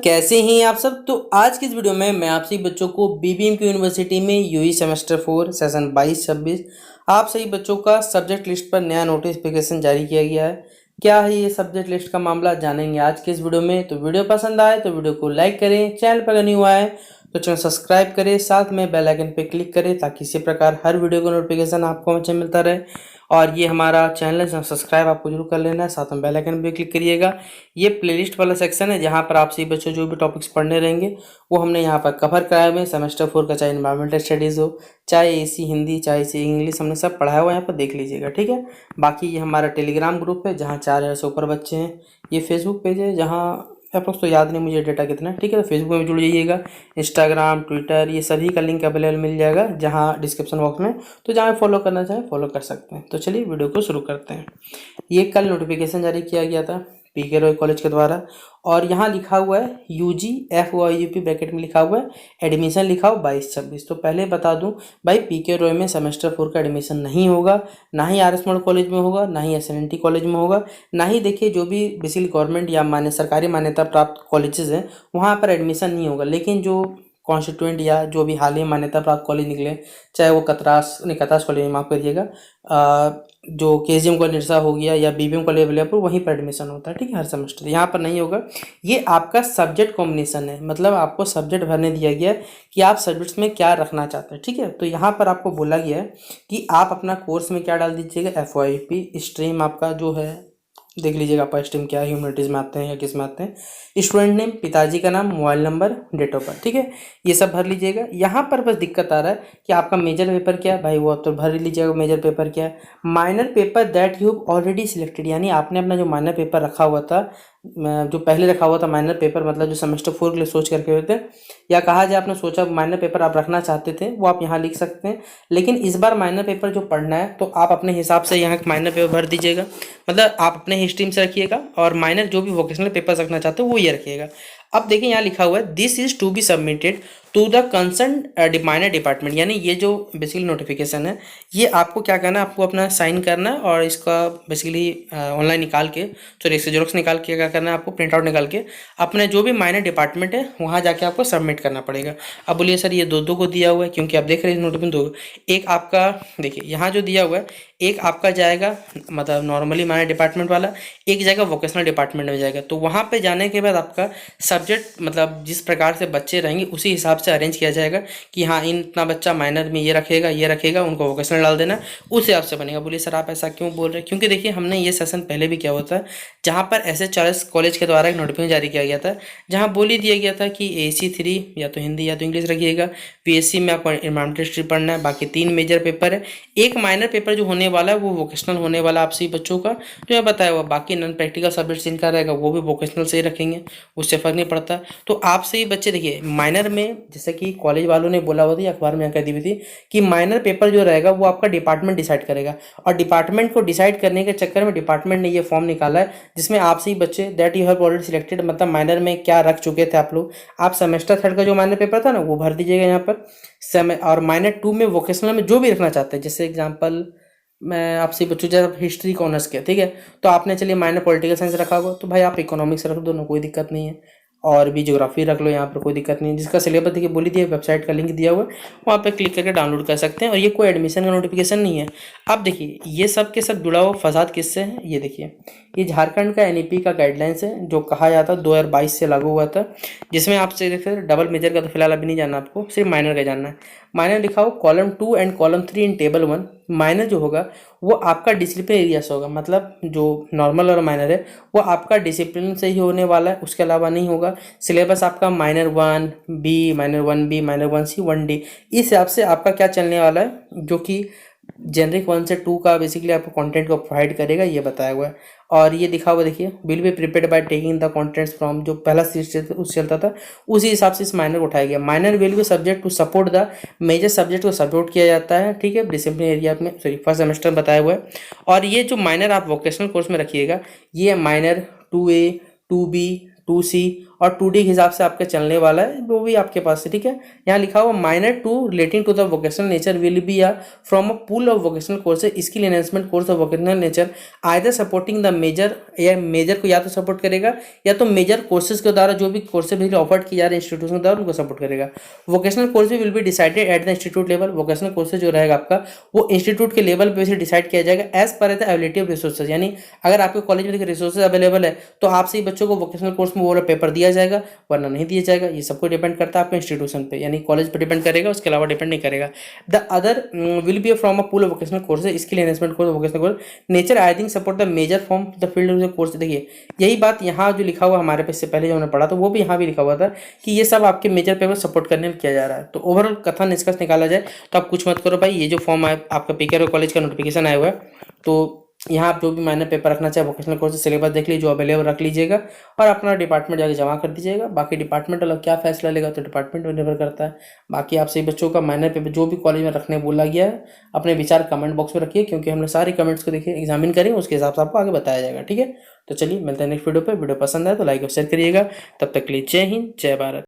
कैसे हैं आप सब। तो आज की इस वीडियो में मैं आप सभी बच्चों को बीबीएमके यूनिवर्सिटी में यूई सेमेस्टर 4 सेशन 22-26 आप सभी बच्चों का सब्जेक्ट लिस्ट पर नया नोटिफिकेशन जारी किया गया है। क्या है ये सब्जेक्ट लिस्ट का मामला, जानेंगे आज के इस वीडियो में। तो वीडियो पसंद आए तो वीडियो को लाइक करें, चैनल पर नहीं हुआ है तो चैनल सब्सक्राइब करें, साथ में बेल आइकन पर क्लिक करें ताकि इसी प्रकार हर वीडियो का नोटिफिकेशन आपको हमेशा मिलता रहे। और ये हमारा चैनल है, सब्सक्राइब आपको जरूर कर लेना है, साथ में बेल आइकन पे क्लिक करिएगा। ये प्लेलिस्ट वाला सेक्शन है जहाँ पर आप सभी बच्चों जो भी टॉपिक्स पढ़ने रहेंगे वो हमने यहाँ पर कवर कराए हुए हैं। सेमेस्टर 4 का चाहे इन्वायरमेंटल स्टडीज़ हो, चाहे एसी हिंदी, चाहे एसी इंग्लिश, हमने सब पढ़ाया हुआ है, यहाँ पर देख लीजिएगा, ठीक है। बाकी ये हमारा टेलीग्राम ग्रुप है जहाँ 4000 से ऊपर बच्चे हैं। ये फेसबुक पेज है जहाँ अप्रोक्स तो याद नहीं मुझे डेटा कितना है, ठीक है। तो फेसबुक में जुड़ जाइएगा, इंस्टाग्राम, ट्विटर, ये सभी का लिंक अवेलेबल मिल जाएगा जहाँ डिस्क्रिप्शन बॉक्स में। तो जहाँ फॉलो करना चाहें फॉलो कर सकते हैं। तो चलिए वीडियो को शुरू करते हैं। ये कल नोटिफिकेशन जारी किया गया था पीके रॉय कॉलेज के द्वारा, और यहाँ लिखा हुआ है यूजी FYUP ब्रैकेट में लिखा हुआ है एडमिशन लिखा हो 22-26। तो पहले बता दूं भाई, पीके रॉय में सेमेस्टर 4 का एडमिशन नहीं होगा, ना ही RS मॉडल कॉलेज में होगा, ना ही SNNT कॉलेज में होगा, ना ही देखिए जो भी बेसिकली गवर्नमेंट या मान्य सरकारी मान्यता प्राप्त कॉलेजेस हैं वहाँ पर एडमिशन नहीं होगा। लेकिन जो कॉन्स्टिट्यूएंट या जो भी हाल ही मान्यता प्राप्त कॉलेज निकले, चाहे वो कतरास कॉलेज माफ़ करिएगा, जो KGM कॉलेज निरसा हो गया या BBM कॉलेज अवेलेबल, वहीं पर एडमिशन होता है, ठीक है, हर सेमेस्टर। यहाँ पर नहीं होगा। ये आपका सब्जेक्ट कॉम्बिनेशन है, मतलब आपको सब्जेक्ट भरने दिया गया है कि आप सब्जेक्ट्स में क्या रखना चाहते हैं, ठीक है। तो यहाँ पर आपको बोला गया है कि आप अपना कोर्स में क्या डाल दीजिएगा, FYP स्ट्रीम आपका जो है देख लीजिएगा, आपका स्ट्रीम क्या है, ह्यूमैनिटीज़ में आते हैं या किस में आते हैं, स्टूडेंट नेम, पिताजी का नाम, mobile number, date of birth, ठीक है, ये सब भर लीजिएगा। यहाँ पर बस दिक्कत आ रहा है कि आपका मेजर पेपर क्या है भाई, वो तो भर लीजिएगा मेजर पेपर क्या है। Minor paper that you already selected, यानी आपने अपना जो माइनर पेपर रखा हुआ था, जो पहले रखा हुआ था माइनर पेपर, मतलब जो सेमेस्टर 4 के लिए सोच करके हुए थे, या कहा जाए आपने सोचा माइनर पेपर आप रखना चाहते थे, वो आप यहाँ लिख सकते हैं। लेकिन इस बार माइनर पेपर जो पढ़ना है तो आप अपने हिसाब से यहाँ माइनर पेपर भर दीजिएगा, मतलब आप अपने स्ट्रीम से रखिएगा, और माइनर जो भी वोकेशनल पेपर रखना चाहते हो वो ये रखिएगा। अब देखिए यहाँ लिखा हुआ है this is to be submitted to the concern minor department, यानी ये जो बेसिकली नोटिफिकेशन है ये आपको क्या करना है, आपको अपना साइन करना है और इसका बेसिकली ऑनलाइन निकाल के, सॉरी इससे जेरोक्स निकाल के क्या करना है, आपको प्रिंट आउट निकाल के अपने जो भी माइनर डिपार्टमेंट है वहाँ जाके आपको सबमिट करना पड़ेगा। अब बोलिए सर ये दो को दिया हुआ है, क्योंकि आप देख रहे हैं नोटिफिकेशन दो, एक आपका देखिए यहाँ जो दिया हुआ है, एक आपका जाएगा मतलब नॉर्मली माइनर डिपार्टमेंट वाला, एक जाएगा वोकेशनल डिपार्टमेंट में जाएगा। तो वहाँ पे जाने के बाद आपका सब्जेक्ट मतलब जिस प्रकार से बच्चे रहेंगे उसी हिसाब से अरेंज किया जाएगा कि हाँ इतना बच्चा माइनर में ये रखेगा, उनको वोकेशनल डाल देना, उस हिसाब से बनेगा। बोलिए सर आप ऐसा क्यों बोल रहे हैं, क्योंकि देखिए हमने ये सेशन पहले भी किया होता है जहाँ पर SH कॉलेज के द्वारा एक नोटिफिकेशन जारी किया गया था, जहाँ बोल ही दिया गया था कि AC3 या तो हिंदी या तो इंग्लिश रखिएगा, PSC में आपको इन्वायरमेंटल हिस्ट्री पढ़ना है, बाकी 3 मेजर पेपर है, एक माइनर पेपर जो होने वाला है वो वोकेशनल होने वाला आप सभी बच्चों का जो मैं बताया हुआ, बाकी नॉन प्रैक्टिकल सब्जेक्ट्स जिनका रहेगा वो भी वोकेशनल से ही रखेंगे, उससे फर्क नहीं पड़ता। तो आप सही बच्चे देखिए माइनर में, जैसे कि कॉलेज वालों ने बोला हुआ था, अखबार में कह दी हुई थी कि माइनर पेपर जो रहेगा वो आपका डिपार्टमेंट डिसाइड करेगा, और डिपार्टमेंट को डिसाइड करने के चक्कर में डिपार्टमेंट ने ये फॉर्म निकाला है जिसमें आप सही बच्चे that you have already selected, मतलब माइनर में क्या रख चुके थे आप लोग, आप सेमेस्टर 3 का जो माइनर पेपर था ना वो भर दीजिएगा यहाँ पर। और माइनर 2 में वोकेशनल में जो भी रखना चाहते हैं, जैसे एग्जाम्पल मैं आपसे बच्चों जब हिस्ट्री का ऑनर्स किया, ठीक है, तो आपने चलिए माइनर पॉलिटिकल साइंस रखा होगा तो भाई आप इकोनॉमिक्स रख दो ना, कोई दिक्कत नहीं है, और भी ज्योग्राफी रख लो, यहाँ पर कोई दिक्कत नहीं है। जिसका सिलेबस देखिए बोली दिए, वेबसाइट का लिंक दिया हुआ है, वहाँ पे क्लिक करके डाउनलोड कर सकते हैं, और ये कोई एडमिशन का नोटिफिकेशन नहीं है। अब देखिए ये सब के सब जुड़ा हुआ फसाद किससे है, ये देखिए ये झारखंड का NEP का गाइडलाइंस है जो कहा जाता है 2022 से लागू हुआ था, जिसमें आपसे देखिए डबल मेजर का तो फिलहाल अभी नहीं जानना, आपको सिर्फ माइनर का जानना है। माइनर लिखा हो column 2 and column 3 in table 1, minor जो होगा वो आपका डिसिप्लिन एरिया से होगा, मतलब जो नॉर्मल और माइनर है वो आपका डिसिप्लिन से ही होने वाला है, उसके अलावा नहीं होगा। सिलेबस आपका minor 1B, minor 1B, minor 1C, 1D, इस हिसाब से आपका क्या चलने वाला है, जो कि जेनरिक 1 से 2 का बेसिकली आपको कंटेंट को प्रोवाइड करेगा, ये बताया हुआ है। और ये दिखा हुआ देखिए will be prepared by taking the contents from, जो पहला सीरीज उस चलता था उसी हिसाब से इस माइनर को उठाया गया। Minor will be subject to support the major subject को सपोर्ट किया जाता है, ठीक है, डिसिप्लिन एरिया में, सॉरी फर्स्ट सेमेस्टर में बताया हुआ है। और ये जो माइनर आप वोकेशनल कोर्स में रखिएगा, ये माइनर 2A, 2B, 2C और 2D के हिसाब से आपका चलने वाला है, वो भी आपके पास है, ठीक है। यहाँ लिखा हुआ minor to relating to the vocational nature will be from a pool of vocational courses, skill enhancement course of vocational nature either supporting the major, या मेजर को या तो सपोर्ट करेगा या तो मेजर कोर्सेज के द्वारा जो भी कोर्सेज ऑफर्ड किए जा रहे हैं इंस्टीट्यूशन के द्वारा उनको सपोर्ट करेगा। Vocational course will be decided at the institute level, vocational courses जो रहेगा आपका वो इंस्टीट्यूट के लेवल पे से डिसाइड किया जाएगा as per the availability of resources, यानी अगर आपके कॉलेज में रिसोर्सेज अवेलेबल है तो आपसे ही बच्चों को वोकेशनल कोर्स में वो वाला पेपर दिया जाएगा, वरना नहीं दिया जाएगा। ये सबको डिपेंड करता है आपके इंस्टीट्यूशन पे, यानी कॉलेज पर डिपेंड करेगा, उसके अलावा डिपेंड नहीं करेगा। The other will be from a pool of vocational courses, skill enhancement course, vocational course nature I think support the measure from the field of course. देखिए यही बात यहाँ जो लिखा हुआ हमारे पे इससे पहले जो हमने पढ़ा था वो भी यहाँ भी लिखा हुआ था कि ये सब आपके मेजर पेपर सपोर्ट करने में किया जा रहा है। तो ओवरऑल कथन निष्कर्ष निकाला जाए तो आप कुछ मत करो भाई, ये जो फॉर्म आपका पीके कॉलेज का नोटिफिकेशन आया हुआ है, तो यहाँ आप जो भी माइनर पेपर रखना चाहे वोकेशनल कोर्स सिलेबस देख लीजिए, जो अवेलेबल रख लीजिएगा और अपना डिपार्टमेंट जाके जमा कर दीजिएगा। बाकी डिपार्टमेंट वाला क्या फैसला लेगा तो डिपार्टमेंट पर निर्भर करता है। बाकी आप सभी बच्चों का माइनर पेपर जो भी कॉलेज में रखने बोला गया है अपने विचार कमेंट बॉक्स में रखिए, क्योंकि हमने सारे कमेंट्स को देखिए एग्जामिन करेंगे, उसके हिसाब से आपको आगे बताया जाएगा, ठीक है। तो चलिए मिलते हैं नेक्स्ट वीडियो पे। वीडियो पसंद आए तो लाइक और शेयर करिएगा। तब तक के लिए जय हिंद, जय भारत।